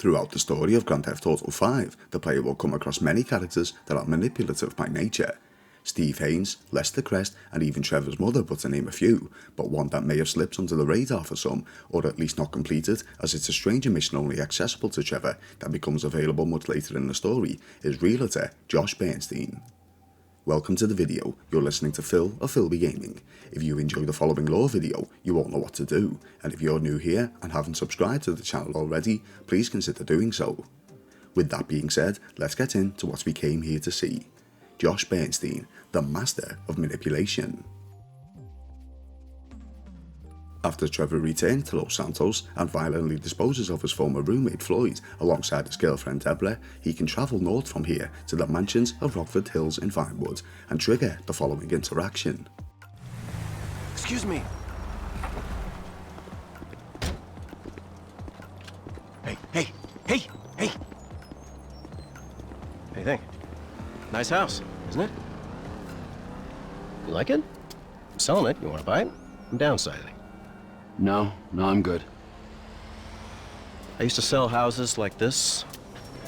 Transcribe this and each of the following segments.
Throughout the story of Grand Theft Auto 5, the player will come across many characters that are manipulative by nature. Steve Haynes, Lester Crest, and even Trevor's mother, but to name a few, but one that may have slipped under the radar for some, or at least not completed, as it's a stranger mission only accessible to Trevor that becomes available much later in the story, is realtor Josh Bernstein. Welcome to the video. You're listening to Phil of Filbee Gaming. If you enjoy the following lore video, you won't know what to do, and if you're new here and haven't subscribed to the channel already, please consider doing so. With that being said, let's get into what we came here to see. Josh Bernstein, the master of manipulation. After Trevor returned to Los Santos and violently disposes of his former roommate Floyd alongside his girlfriend Deborah, he can travel north from here to the mansions of Rockford Hills in Vinewood and trigger the following interaction. Excuse me. Hey. Hey, think? Nice house, isn't it? You like it? I'm selling it. You want to buy it? I'm downsizing. No, I'm good. I used to sell houses like this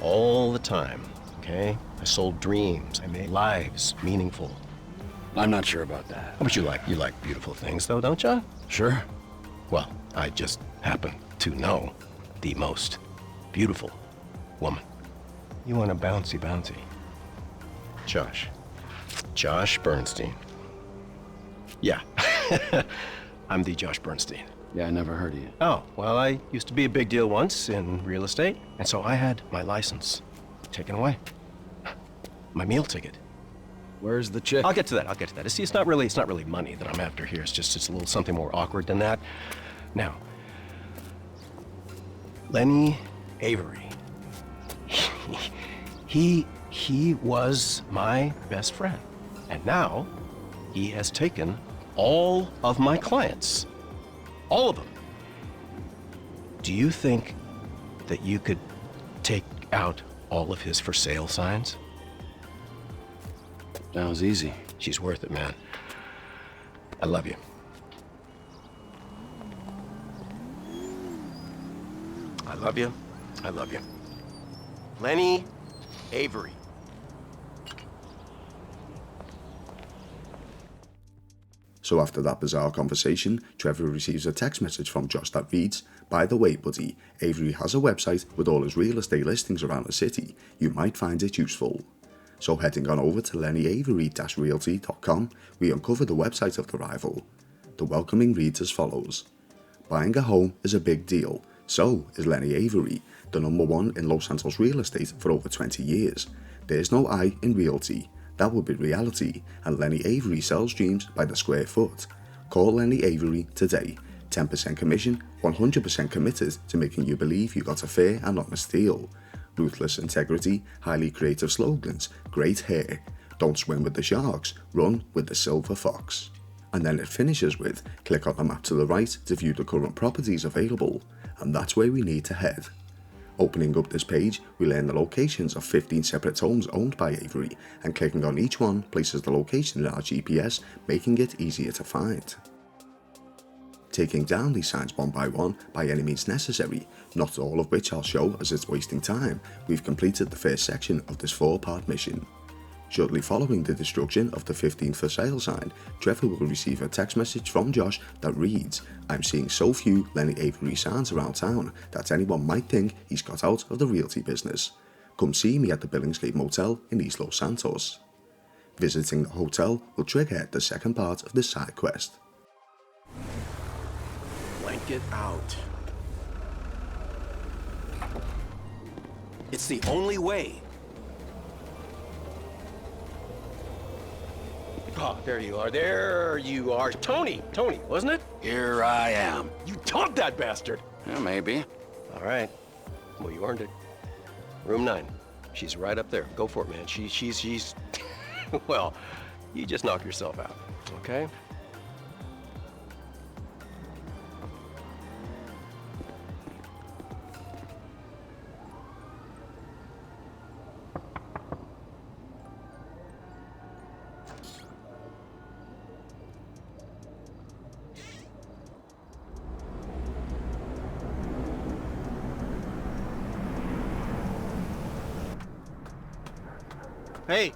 all the time, okay? I sold dreams. I made lives meaningful. I'm not sure about that. But you like beautiful things, though, don't you? Sure. Well, I just happen to know the most beautiful woman. You want a bouncy. Josh Bernstein. Yeah, I'm the Josh Bernstein. Yeah, I never heard of you. Oh, well, I used to be a big deal once in real estate, and so I had my license taken away. My meal ticket. Where's the chick? I'll get to that. See, it's not really money that I'm after here. It's a little something more awkward than that. Now, Lenny Avery. He was my best friend, and now he has taken all of my clients. All of them. Do you think that you could take out all of his for sale signs? Sounds easy. She's worth it, man. I love you. I love you. Lenny Avery. So after that bizarre conversation, Trevor receives a text message from Josh that reads, "By the way, buddy, Avery has a website with all his real estate listings around the city. You might find it useful." So heading on over to lennyavery-realty.com, we uncover the website of the rival. The welcoming reads as follows. Buying a home is a big deal. So is Lenny Avery, the #1 in Los Santos real estate for over 20 years. There's no I in realty. That would be reality, and Lenny Avery sells dreams by the square foot. Call Lenny Avery today. 10% commission, 100% committed to making you believe you got a fair and honest deal. Ruthless integrity, highly creative slogans, great hair. Don't swim with the sharks, run with the silver fox. And then it finishes with, click on the map to the right to view the current properties available. And that's where we need to head. Opening up this page, we learn the locations of 15 separate homes owned by Avery, and clicking on each one places the location in our GPS, making it easier to find. Taking down these signs one by any means necessary, not all of which I'll show as it's wasting time, we've completed the first section of this 4-part mission. Shortly following the destruction of the 15th for sale sign, Trevor will receive a text message from Josh that reads, "I'm seeing so few Lenny Avery signs around town that anyone might think he's got out of the realty business. Come see me at the Billingsgate Motel in East Los Santos." Visiting the hotel will trigger the second part of this side quest. Blanket out. It's the only way. Oh, there you are. Tony, wasn't it? Here I am. You topped that bastard. Yeah, maybe. All right. Well, you earned it. Room 9. She's right up there. Go for it, man. She's... Well, you just knock yourself out, okay? Hey,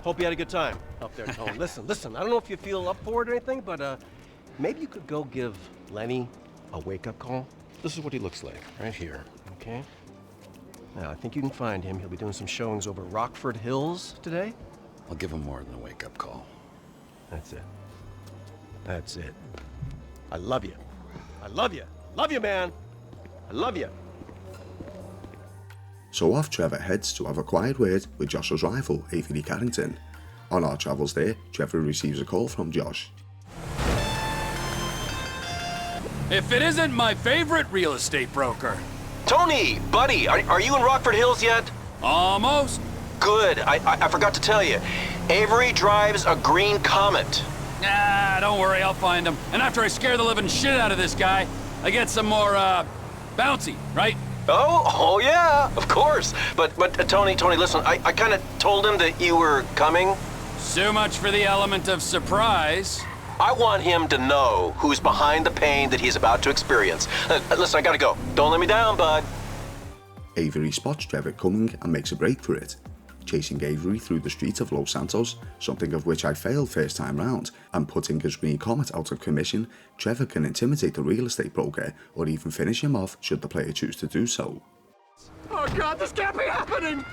hope you had a good time up there, Tone. Listen, I don't know if you feel up for it or anything, but maybe you could go give Lenny a wake-up call. This is what he looks like, right here, okay? Now, I think you can find him. He'll be doing some showings over Rockford Hills today. I'll give him more than a wake-up call. That's it. That's it. I love you. I love you. Love you, man. I love you. So off Trevor heads to have a quiet word with Josh's rival, Avery Carrington. On our travels there, Trevor receives a call from Josh. If it isn't my favorite real estate broker. Tony, buddy, are you in Rockford Hills yet? Almost. Good. I forgot to tell you. Avery drives a green Comet. Nah, don't worry, I'll find him. And after I scare the living shit out of this guy, I get some more, bouncy, right? Oh yeah, of course. But Tony, listen, I kind of told him that you were coming. So much for the element of surprise. I want him to know who's behind the pain that he's about to experience. Listen, I gotta go. Don't let me down, bud. Avery spots Trevor coming and makes a break for it. Chasing Avery through the streets of Los Santos, something of which I failed first time round, and putting his green Comet out of commission, Trevor can intimidate the real estate broker or even finish him off should the player choose to do so. Oh God, this can't be happening!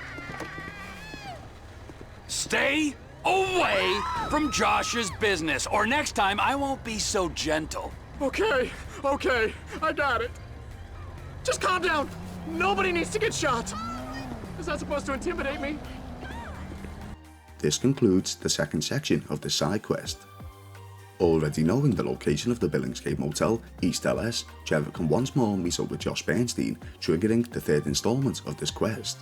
Stay away from Josh's business, or next time I won't be so gentle. Okay, I got it. Just calm down. Nobody needs to get shot. Is that supposed to intimidate me? This concludes the second section of the side quest. Already knowing the location of the Billingsgate Motel, East LS, Trevor can once more meet up with Josh Bernstein, triggering the third installment of this quest.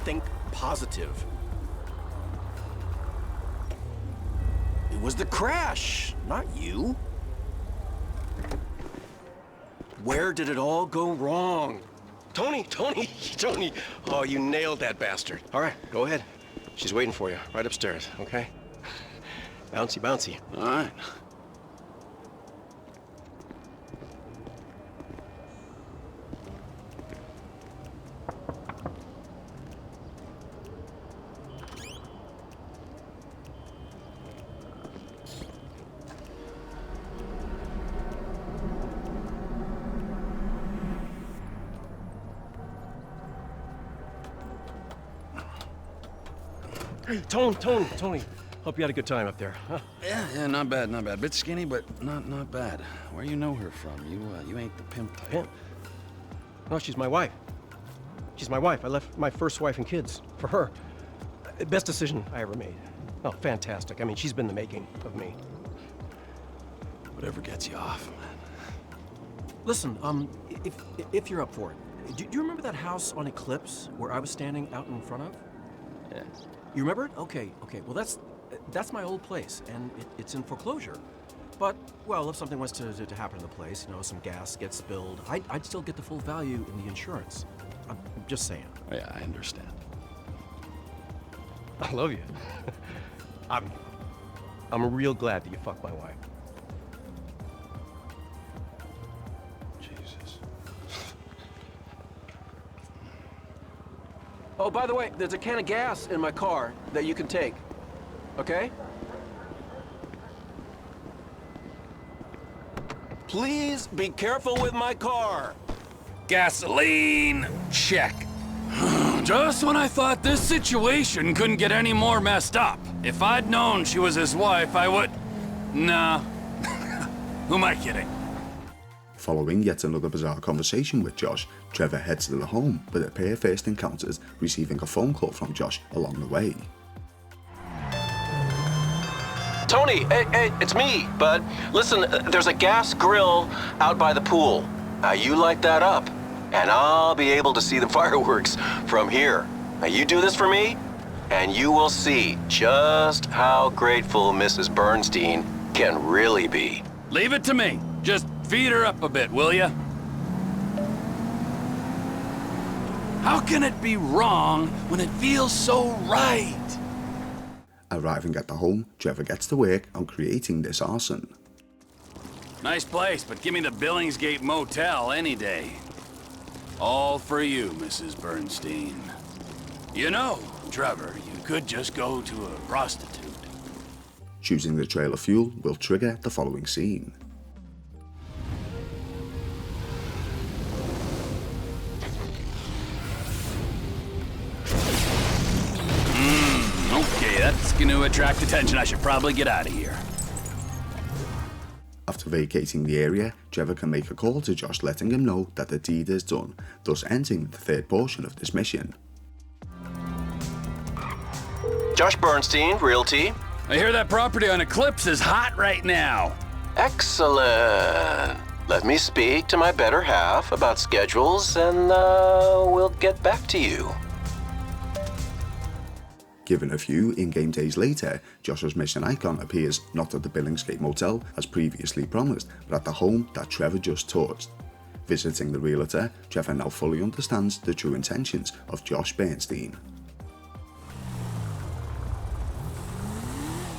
Think positive. It was the crash, not you. Where did it all go wrong? Tony! Oh, you nailed that bastard. All right, go ahead. She's waiting for you, right upstairs, okay? Bouncy. All right. Hey, Tony. Hope you had a good time up there, huh? Yeah, not bad. Bit skinny, but not bad. Where you know her from? You ain't the pimp type. Pimp? No, she's my wife. I left my first wife and kids for her. Best decision I ever made. Oh, fantastic. I mean, she's been the making of me. Whatever gets you off, man. Listen, if you're up for it, do you remember that house on Eclipse where I was standing out in front of? Yeah. You remember it? Okay. Well, that's my old place, and it's in foreclosure. But, well, if something was to happen to the place, you know, some gas gets spilled, I'd still get the full value in the insurance. I'm just saying. Oh, yeah, I understand. I love you. I'm real glad that you fucked my wife. Jesus. Oh, by the way, there's a can of gas in my car that you can take. Okay? Please be careful with my car. Gasoline, check. Just when I thought this situation couldn't get any more messed up. If I'd known she was his wife, I would... Nah. Who am I kidding? Following yet another bizarre conversation with Josh, Trevor heads to the home, but the pair first encounters receiving a phone call from Josh along the way. Tony, hey, it's me, bud. Listen, there's a gas grill out by the pool. Now you light that up, and I'll be able to see the fireworks from here. Now you do this for me, and you will see just how grateful Mrs. Bernstein can really be. Leave it to me. Just feed her up a bit, will ya? How can it be wrong when it feels so right? Arriving at the home, Trevor gets to work on creating this arson. Nice place, but give me the Billingsgate Motel any day. All for you, Mrs. Bernstein. You know, Trevor, you could just go to a prostitute. Choosing the trail of fuel will trigger the following scene. Okay, that's gonna attract attention. I should probably get out of here. After vacating the area, Trevor can make a call to Josh letting him know that the deed is done, thus ending the third portion of this mission. Josh Bernstein, Realty. I hear that property on Eclipse is hot right now. Excellent. Let me speak to my better half about schedules and we'll get back to you. Given a few in-game days later, Josh's mission icon appears not at the Billingsgate Motel as previously promised, but at the home that Trevor just touched. Visiting the realtor, Trevor now fully understands the true intentions of Josh Bernstein.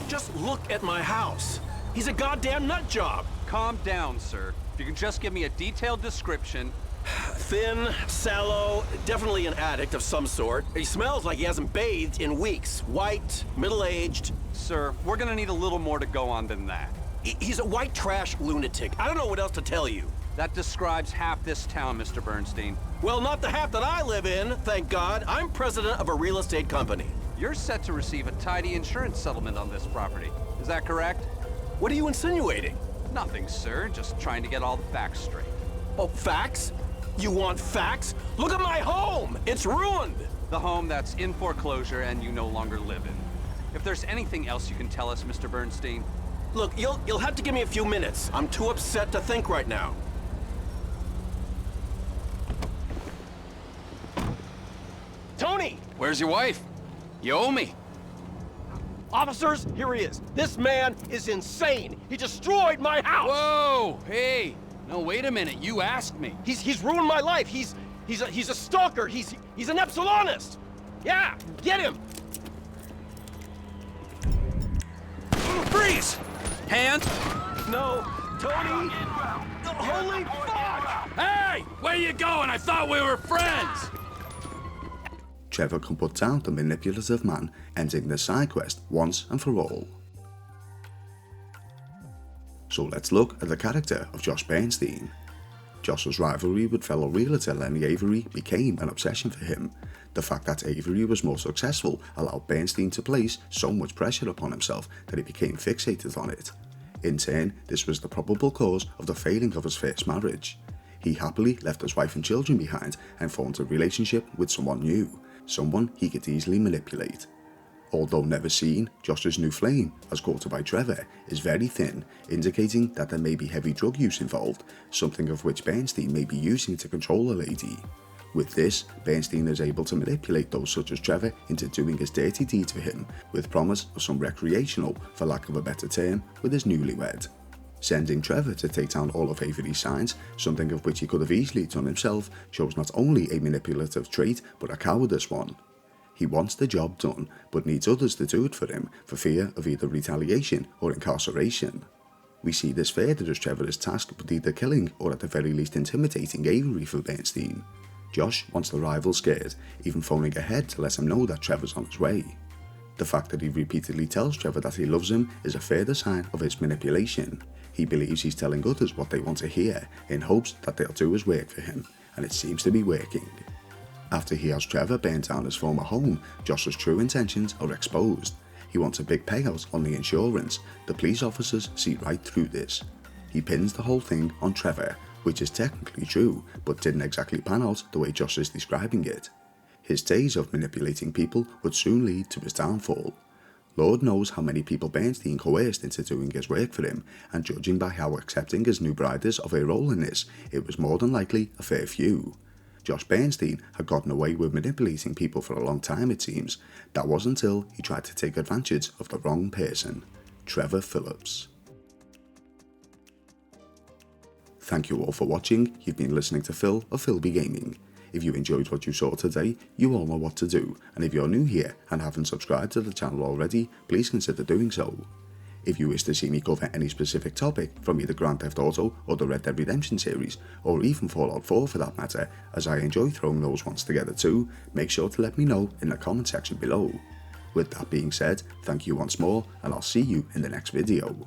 Just look at my house. He's a goddamn nut job. Calm down, sir. If you can just give me a detailed description. Thin, sallow, definitely an addict of some sort. He smells like he hasn't bathed in weeks. White, middle-aged. Sir, we're gonna need a little more to go on than that. He's a white trash lunatic. I don't know what else to tell you. That describes half this town, Mr. Bernstein. Well, not the half that I live in, thank God. I'm president of a real estate company. You're set to receive a tidy insurance settlement on this property. Is that correct? What are you insinuating? Nothing, sir. Just trying to get all the facts straight. Oh, facts? You want facts? Look at my home! It's ruined! The home that's in foreclosure and you no longer live in. If there's anything else you can tell us, Mr. Bernstein. Look, you'll have to give me a few minutes. I'm too upset to think right now. Tony! Where's your wife? You owe me. Officers, here he is. This man is insane. He destroyed my house. Whoa! Hey! No, wait a minute. You asked me. He's ruined my life. He's a stalker. He's an epsilonist. Yeah, get him. Freeze! Hands! No, Tony. Holy fuck! Hey! Where you going? I thought we were friends! Trevor can put down the manipulative man, ending the side quest once and for all. So let's look at the character of Josh Bernstein. Josh's rivalry with fellow realtor Lenny Avery became an obsession for him. The fact that Avery was more successful allowed Bernstein to place so much pressure upon himself that he became fixated on it. In turn, this was the probable cause of the failing of his first marriage. He happily left his wife and children behind and formed a relationship with someone new, someone he could easily manipulate. Although never seen, Josh's new flame, as quoted by Trevor, is very thin, indicating that there may be heavy drug use involved, something of which Bernstein may be using to control a lady. With this, Bernstein is able to manipulate those such as Trevor into doing his dirty deeds for him, with promise of some recreational, for lack of a better term, with his newlywed. Sending Trevor to take down all of Avery's signs, something of which he could have easily done himself, shows not only a manipulative trait, but a cowardice one. He wants the job done, but needs others to do it for him, for fear of either retaliation or incarceration. We see this further as Trevor is tasked with either killing or at the very least intimidating Avery for Bernstein. Josh wants the rival scared, even phoning ahead to let him know that Trevor's on his way. The fact that he repeatedly tells Trevor that he loves him is a further sign of his manipulation. He believes he's telling others what they want to hear, in hopes that they'll do his work for him, and it seems to be working. After he has Trevor burn down his former home, Josh's true intentions are exposed. He wants a big payout on the insurance. The police officers see right through this. He pins the whole thing on Trevor, which is technically true, but didn't exactly pan out the way Josh is describing it. His days of manipulating people would soon lead to his downfall. Lord knows how many people Bernstein coerced into doing his work for him, and judging by how accepting his new bride is of a role in this, it was more than likely a fair few. Josh Bernstein had gotten away with manipulating people for a long time, it seems. That was until he tried to take advantage of the wrong person, Trevor Phillips. Thank you all for watching. You've been listening to Phil of Filbee Gaming. If you enjoyed what you saw today, you all know what to do, and if you're new here and haven't subscribed to the channel already, please consider doing so. If you wish to see me cover any specific topic from either Grand Theft Auto or the Red Dead Redemption series, or even Fallout 4 for that matter, as I enjoy throwing those ones together too, make sure to let me know in the comment section below. With that being said, thank you once more, and I'll see you in the next video.